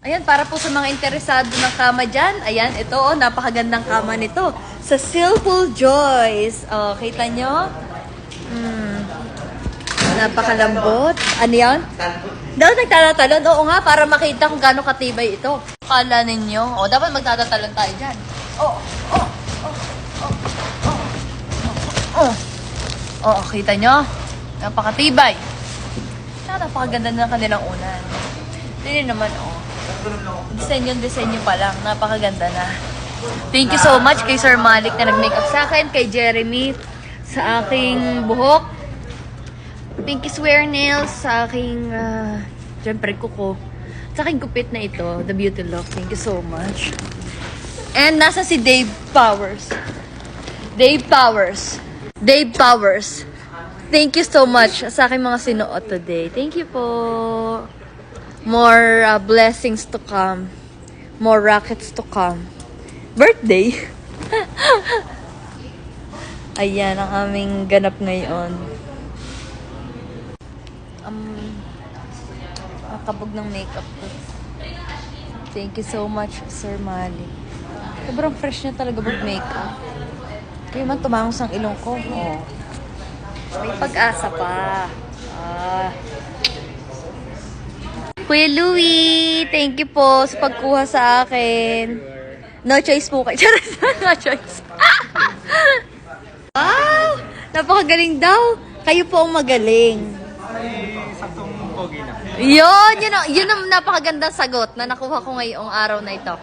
Ayan, para po sa mga interesado ng kama dyan. Ayan, ito oh, napakagandang kama nito. Sa Silpool Joys. Oh, kita nyo? Napakalambot. Ano yan? Daw nagtatatalon. Oo nga, para makita kung gaano katibay ito. Kala ninyo. Oh, dapat magtatatalon tayo dyan. Oh, kita nyo? Napakatibay. Napakaganda ng kanilang unan. Tingnan naman, oh. Disenyo pa lang. Napakaganda na. Thank you so much kay Sir Malik na nag-makeup sa akin, kay Jeremy sa aking buhok, Pinky Swear Nails sa aking, syempre, kuko. Sa aking gupit na ito, The Beauty Look. Thank you so much. And nasa si Dave Powers. Dave Powers. Thank you so much sa aking mga sinuot today. Thank you po. More blessings to come. More rockets to come. Birthday. Ayan ang aming ganap ngayon. Kabog ng makeup ko. Thank you so much, Sir Mali. Sobrang fresh niya talaga mag-makeup. Kaya man tumangos ang ilong ko. Oh. May pag-asa pa. Kuya Louie, thank you po sa pagkuha sa akin. No choice po kayo. No choice. Wow! Napakagaling daw. Kayo po ang magaling. Ay, saktong pogi na. Yun ang napakagandang sagot na nakuha ko ngayong araw na ito.